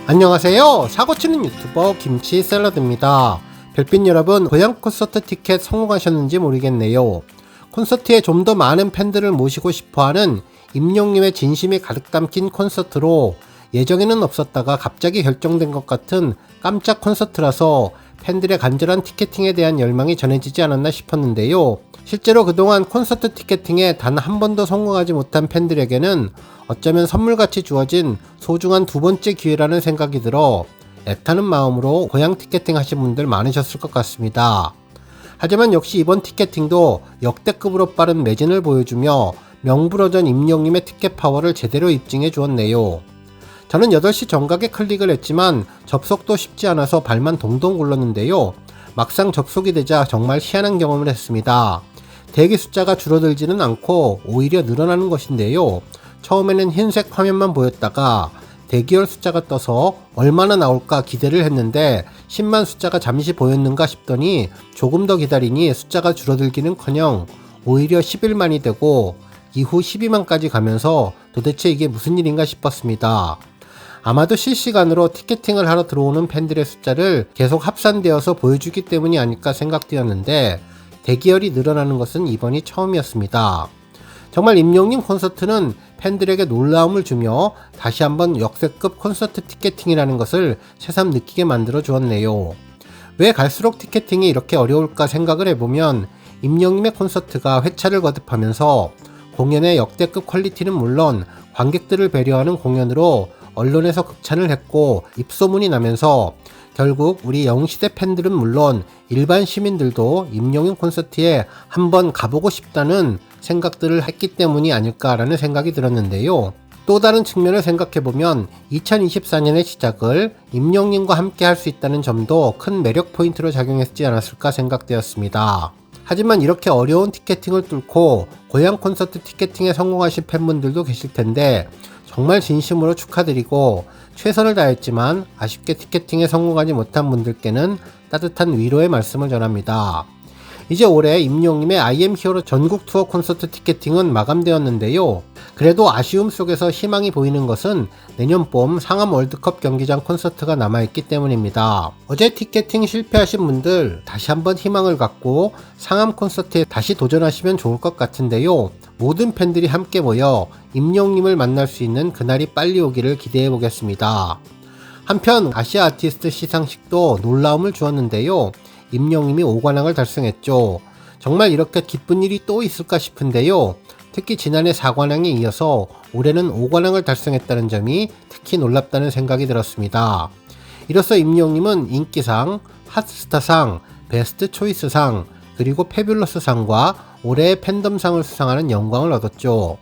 안녕하세요. 사고치는 유튜버 김치샐러드입니다. 별빛 여러분, 고향 콘서트 티켓 성공하셨는지 모르겠네요. 콘서트에 좀 더 많은 팬들을 모시고 싶어하는 임영님의 진심이 가득 담긴 콘서트로 예정에는 없었다가 갑자기 결정된 것 같은 깜짝 콘서트라서 팬들의 간절한 티켓팅에 대한 열망이 전해지지 않았나 싶었는데요. 실제로 그동안 콘서트 티켓팅에 단 한 번도 성공하지 못한 팬들에게는 어쩌면 선물같이 주어진 소중한 두 번째 기회라는 생각이 들어 애타는 마음으로 고향 티켓팅 하신 분들 많으셨을 것 같습니다. 하지만 역시 이번 티켓팅도 역대급으로 빠른 매진을 보여주며 명불허전 임영님의 티켓 파워를 제대로 입증해 주었네요. 저는 8시 정각에 클릭을 했지만 접속도 쉽지 않아서 발만 동동 굴렀는데요. 막상 접속이 되자 정말 희한한 경험을 했습니다. 대기 숫자가 줄어들지는 않고 오히려 늘어나는 것인데요. 처음에는 흰색 화면만 보였다가 대기열 숫자가 떠서 얼마나 나올까 기대를 했는데 10만 숫자가 잠시 보였는가 싶더니 조금 더 기다리니 숫자가 줄어들기는커녕 오히려 11만이 되고 이후 12만까지 가면서 도대체 이게 무슨 일인가 싶었습니다. 아마도 실시간으로 티켓팅을 하러 들어오는 팬들의 숫자를 계속 합산되어서 보여주기 때문이 아닐까 생각되었는데 대기열이 늘어나는 것은 이번이 처음이었습니다. 정말 임영님 콘서트는 팬들에게 놀라움을 주며 다시 한번 역대급 콘서트 티켓팅이라는 것을 새삼 느끼게 만들어 주었네요. 왜 갈수록 티켓팅이 이렇게 어려울까 생각을 해보면 임영님의 콘서트가 회차를 거듭하면서 공연의 역대급 퀄리티는 물론 관객들을 배려하는 공연으로 언론에서 극찬을 했고 입소문이 나면서 결국 우리 영웅시대 팬들은 물론 일반 시민들도 임영웅 콘서트에 한번 가보고 싶다는 생각들을 했기 때문이 아닐까라는 생각이 들었는데요. 또 다른 측면을 생각해보면 2024년의 시작을 임영웅님과 함께 할 수 있다는 점도 큰 매력 포인트로 작용했지 않았을까 생각되었습니다. 하지만 이렇게 어려운 티켓팅을 뚫고 고향 콘서트 티켓팅에 성공하신 팬분들도 계실 텐데 정말 진심으로 축하드리고 최선을 다했지만 아쉽게 티켓팅에 성공하지 못한 분들께는 따뜻한 위로의 말씀을 전합니다. 이제 올해 임영웅님의 IM 히어로 전국 투어 콘서트 티켓팅은 마감되었는데요. 그래도 아쉬움 속에서 희망이 보이는 것은 내년 봄 상암 월드컵 경기장 콘서트가 남아있기 때문입니다. 어제 티켓팅 실패하신 분들 다시 한번 희망을 갖고 상암 콘서트에 다시 도전하시면 좋을 것 같은데요. 모든 팬들이 함께 모여 임영웅님을 만날 수 있는 그날이 빨리 오기를 기대해 보겠습니다. 한편 아시아 아티스트 시상식도 놀라움을 주었는데요. 임영웅님이 5관왕을 달성했죠. 정말 이렇게 기쁜 일이 또 있을까 싶은데요. 특히 지난해 4관왕에 이어서 올해는 5관왕을 달성했다는 점이 특히 놀랍다는 생각이 들었습니다. 이로써 임영웅님은 인기상, 핫스타상, 베스트 초이스상, 그리고 패뷸러스상과 올해의 팬덤상을 수상하는 영광을 얻었죠.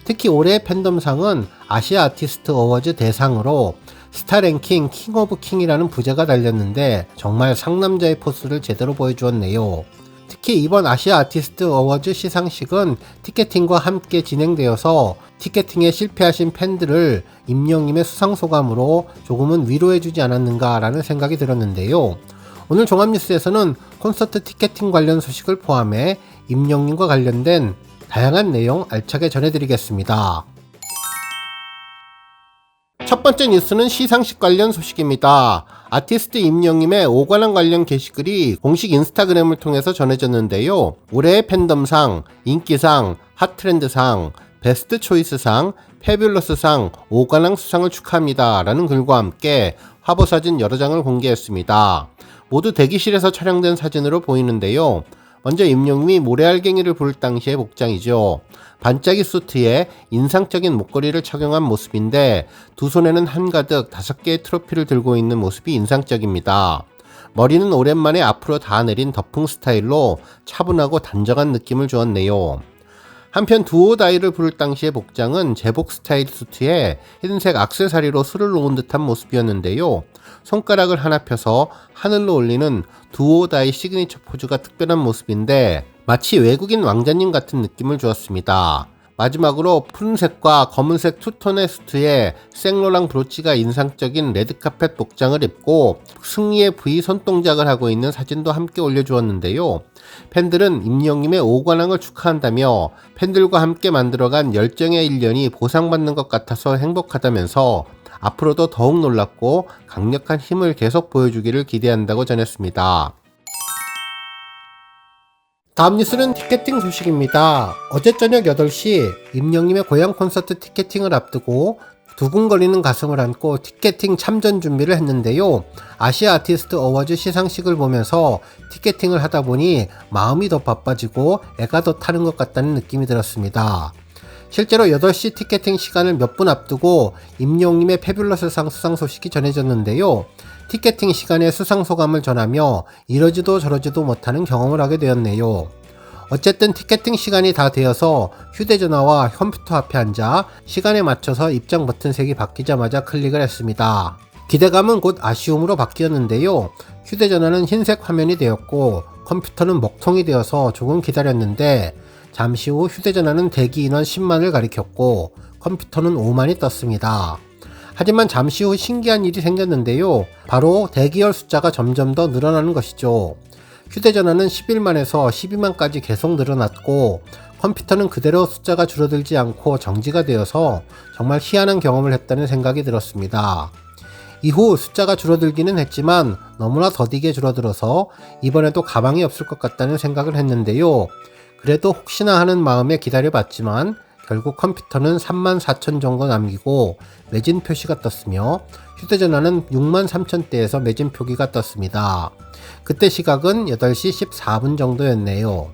특히 올해의 팬덤상은 아시아 아티스트 어워즈 대상으로 스타랭킹 킹 오브 킹이라는 부제가 달렸는데 정말 상남자의 포스를 제대로 보여주었네요. 특히 이번 아시아 아티스트 어워즈 시상식은 티켓팅과 함께 진행되어서 티켓팅에 실패하신 팬들을 임영웅님의 수상소감으로 조금은 위로해주지 않았는가 라는 생각이 들었는데요. 오늘 종합뉴스에서는 콘서트 티켓팅 관련 소식을 포함해 임영웅님과 관련된 다양한 내용 알차게 전해드리겠습니다. 첫 번째 뉴스는 시상식 관련 소식입니다. 아티스트 임영웅님의 5관왕 관련 게시글이 공식 인스타그램을 통해서 전해졌는데요. 올해의 팬덤상, 인기상, 핫트렌드상, 베스트 초이스상, 패뷸러스상 5관왕 수상을 축하합니다 라는 글과 함께 화보사진 여러 장을 공개했습니다. 모두 대기실에서 촬영된 사진으로 보이는데요. 먼저 임영웅이 모래알갱이를 부를 당시의 복장이죠. 반짝이 수트에 인상적인 목걸이를 착용한 모습인데 두 손에는 한가득 5개의 트로피를 들고 있는 모습이 인상적입니다. 머리는 오랜만에 앞으로 다 내린 더풍 스타일로 차분하고 단정한 느낌을 주었네요. 한편 두오다이를 부를 당시의 복장은 제복 스타일 수트에 흰색 액세서리로 술을 놓은 듯한 모습이었는데요. 손가락을 하나 펴서 하늘로 올리는 두오다이 시그니처 포즈가 특별한 모습인데 마치 외국인 왕자님 같은 느낌을 주었습니다. 마지막으로 푸른색과 검은색 투톤의 수트에 생로랑 브로치가 인상적인 레드카펫 복장을 입고 승리의 V 손동작을 하고 있는 사진도 함께 올려주었는데요. 팬들은 임영웅님의 5관왕을 축하한다며 팬들과 함께 만들어간 열정의 1년이 보상받는 것 같아서 행복하다면서 앞으로도 더욱 놀랍고 강력한 힘을 계속 보여주기를 기대한다고 전했습니다. 다음 뉴스는 티켓팅 소식입니다. 어제 저녁 8시 임영님의 고향 콘서트 티켓팅을 앞두고 두근거리는 가슴을 안고 티켓팅 참전 준비를 했는데요. 아시아 아티스트 어워즈 시상식을 보면서 티켓팅을 하다 보니 마음이 더 바빠지고 애가 더 타는 것 같다는 느낌이 들었습니다. 실제로 8시 티켓팅 시간을 몇 분 앞두고 임영님의 패뷸러스상 수상 소식이 전해졌는데요. 티켓팅 시간에 수상 소감을 전하며 이러지도 저러지도 못하는 경험을 하게 되었네요. 어쨌든 티켓팅 시간이 다 되어서 휴대전화와 컴퓨터 앞에 앉아 시간에 맞춰서 입장 버튼 색이 바뀌자마자 클릭을 했습니다. 기대감은 곧 아쉬움으로 바뀌었는데요. 휴대전화는 흰색 화면이 되었고 컴퓨터는 먹통이 되어서 조금 기다렸는데 잠시 후 휴대전화는 대기 인원 10만을 가리켰고 컴퓨터는 5만이 떴습니다. 하지만 잠시 후 신기한 일이 생겼는데요. 바로 대기열 숫자가 점점 더 늘어나는 것이죠. 휴대전화는 11만에서 12만까지 계속 늘어났고 컴퓨터는 그대로 숫자가 줄어들지 않고 정지가 되어서 정말 희한한 경험을 했다는 생각이 들었습니다. 이후 숫자가 줄어들기는 했지만 너무나 더디게 줄어들어서 이번에도 가망이 없을 것 같다는 생각을 했는데요. 그래도 혹시나 하는 마음에 기다려봤지만 결국 컴퓨터는 34,000 정도 남기고 매진 표시가 떴으며 휴대전화는 63,000대에서 매진 표기가 떴습니다. 그때 시각은 8시 14분 정도였네요.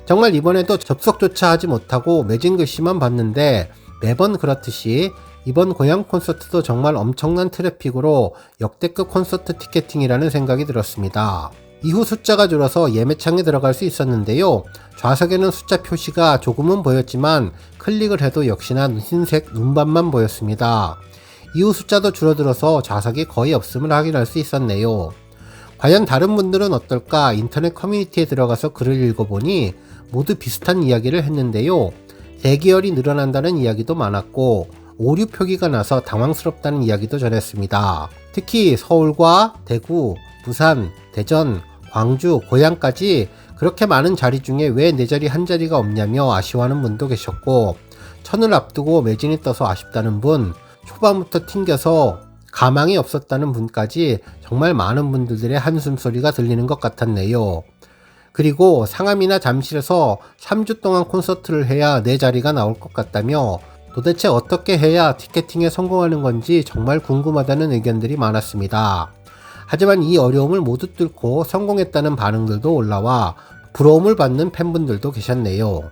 정말 이번에도 접속조차 하지 못하고 매진 글씨만 봤는데 매번 그렇듯이 이번 고향 콘서트도 정말 엄청난 트래픽으로 역대급 콘서트 티켓팅이라는 생각이 들었습니다. 이후 숫자가 줄어서 예매창에 들어갈 수 있었는데요. 좌석에는 숫자 표시가 조금은 보였지만 클릭을 해도 역시나 흰색 눈반만 보였습니다. 이후 숫자도 줄어들어서 좌석이 거의 없음을 확인할 수 있었네요. 과연 다른 분들은 어떨까 인터넷 커뮤니티에 들어가서 글을 읽어보니 모두 비슷한 이야기를 했는데요. 대기열이 늘어난다는 이야기도 많았고 오류 표기가 나서 당황스럽다는 이야기도 전했습니다. 특히 서울과 대구, 부산, 대전, 광주, 고향까지 그렇게 많은 자리 중에 왜 내 자리 한 자리가 없냐며 아쉬워하는 분도 계셨고 천을 앞두고 매진이 떠서 아쉽다는 분, 초반부터 튕겨서 가망이 없었다는 분까지 정말 많은 분들의 한숨 소리가 들리는 것 같았네요. 그리고 상암이나 잠실에서 3주 동안 콘서트를 해야 내 자리가 나올 것 같다며 도대체 어떻게 해야 티켓팅에 성공하는 건지 정말 궁금하다는 의견들이 많았습니다. 하지만 이 어려움을 모두 뚫고 성공했다는 반응들도 올라와 부러움을 받는 팬분들도 계셨네요.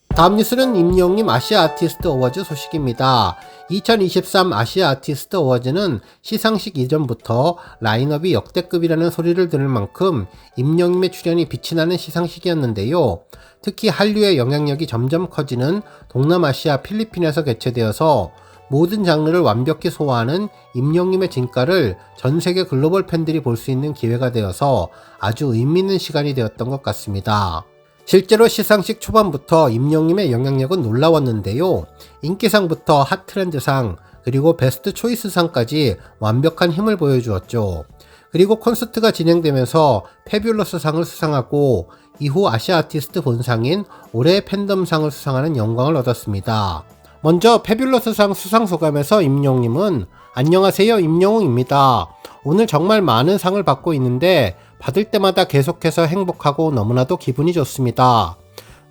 다음 뉴스는 임영님 아시아 아티스트 어워즈 소식입니다. 2023 아시아 아티스트 어워즈는 시상식 이전부터 라인업이 역대급이라는 소리를 들을 만큼 임영님의 출연이 빛이 나는 시상식이었는데요. 특히 한류의 영향력이 점점 커지는 동남아시아 필리핀에서 개최되어서 모든 장르를 완벽히 소화하는 임영님의 진가를 전세계 글로벌 팬들이 볼 수 있는 기회가 되어서 아주 의미 있는 시간이 되었던 것 같습니다. 실제로 시상식 초반부터 임영님의 영향력은 놀라웠는데요. 인기상부터 핫트렌드상 그리고 베스트 초이스상까지 완벽한 힘을 보여주었죠. 그리고 콘서트가 진행되면서 패뷸러스상을 수상하고 이후 아시아 아티스트 본상인 올해의 팬덤상을 수상하는 영광을 얻었습니다. 먼저 패뷸러스상 수상 소감에서 임영님은 안녕하세요, 임영웅입니다. 오늘 정말 많은 상을 받고 있는데 받을 때마다 계속해서 행복하고 너무나도 기분이 좋습니다.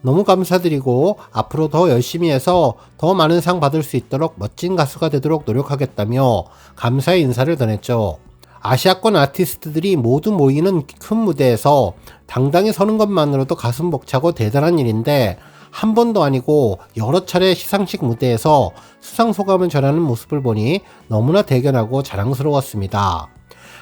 너무 감사드리고 앞으로 더 열심히 해서 더 많은 상 받을 수 있도록 멋진 가수가 되도록 노력하겠다며 감사의 인사를 전했죠. 아시아권 아티스트들이 모두 모이는 큰 무대에서 당당히 서는 것만으로도 가슴 벅차고 대단한 일인데 한 번도 아니고 여러 차례 시상식 무대에서 수상 소감을 전하는 모습을 보니 너무나 대견하고 자랑스러웠습니다.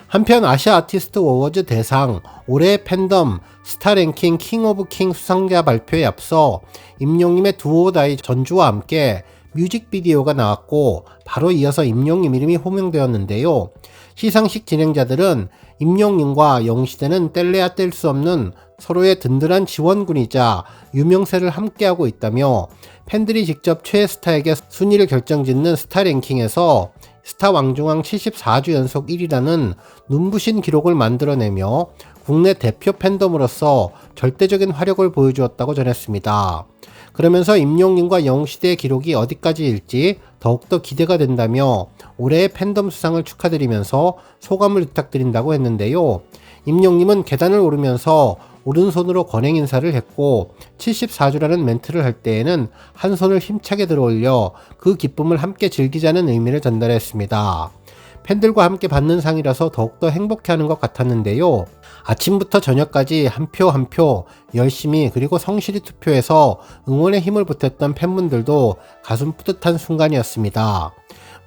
한편 아시아 아티스트 어워즈 대상 올해의 팬덤 스타랭킹 킹 오브 킹 수상자 발표에 앞서 임영님의 두오다이 전주와 함께 뮤직비디오가 나왔고 바로 이어서 임영님 이름이 호명되었는데요. 시상식 진행자들은 임영님과 영시대는 뗄래야 뗄 수 없는 서로의 든든한 지원군이자 유명세를 함께하고 있다며 팬들이 직접 최애 스타에게 순위를 결정짓는 스타랭킹에서 스타 왕중왕 74주 연속 1위라는 눈부신 기록을 만들어내며 국내 대표 팬덤으로서 절대적인 화력을 보여주었다고 전했습니다. 그러면서 임영님과 영웅시대의 기록이 어디까지일지 더욱더 기대가 된다며 올해의 팬덤 수상을 축하드리면서 소감을 부탁드린다고 했는데요. 임영님은 계단을 오르면서 오른손으로 권행 인사를 했고 74주라는 멘트를 할 때에는 한 손을 힘차게 들어올려 그 기쁨을 함께 즐기자는 의미를 전달했습니다. 팬들과 함께 받는 상이라서 더욱더 행복해하는 것 같았는데요. 아침부터 저녁까지 한 표 한 표 열심히 그리고 성실히 투표해서 응원의 힘을 보탰던 팬분들도 가슴 뿌듯한 순간이었습니다.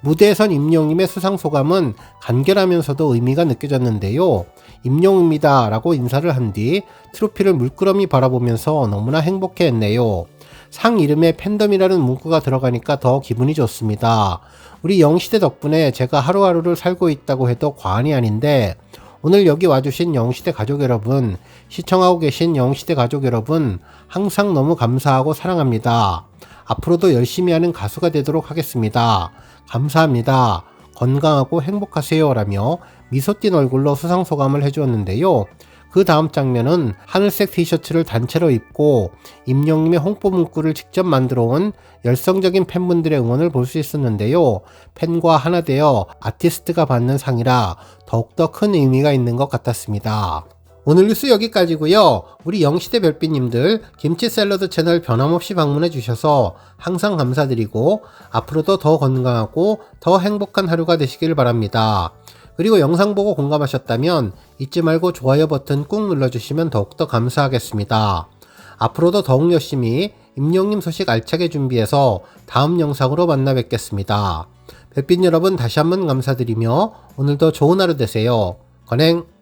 무대에선 임영웅님의 수상 소감은 간결하면서도 의미가 느껴졌는데요. 임영웅입니다 라고 인사를 한 뒤 트로피를 물끄러미 바라보면서 너무나 행복해했네요. 상 이름에 팬덤이라는 문구가 들어가니까 더 기분이 좋습니다. 우리 영웅시대 덕분에 제가 하루하루를 살고 있다고 해도 과언이 아닌데 오늘 여기 와주신 영웅시대 가족 여러분, 시청하고 계신 영웅시대 가족 여러분 항상 너무 감사하고 사랑합니다. 앞으로도 열심히 하는 가수가 되도록 하겠습니다. 감사합니다. 건강하고 행복하세요 라며 미소 띈 얼굴로 수상 소감을 해주었는데요. 그 다음 장면은 하늘색 티셔츠를 단체로 입고 임영웅님의 홍보 문구를 직접 만들어 온 열성적인 팬분들의 응원을 볼 수 있었는데요. 팬과 하나 되어 아티스트가 받는 상이라 더욱더 큰 의미가 있는 것 같았습니다. 오늘 뉴스 여기까지고요. 우리 영시대 별빛님들 김치 샐러드 채널 변함없이 방문해 주셔서 항상 감사드리고 앞으로도 더 건강하고 더 행복한 하루가 되시길 바랍니다. 그리고 영상 보고 공감하셨다면 잊지 말고 좋아요 버튼 꾹 눌러주시면 더욱더 감사하겠습니다. 앞으로도 더욱 열심히 임영웅님 소식 알차게 준비해서 다음 영상으로 만나 뵙겠습니다. 별빛 여러분 다시 한번 감사드리며 오늘도 좋은 하루 되세요. 건행!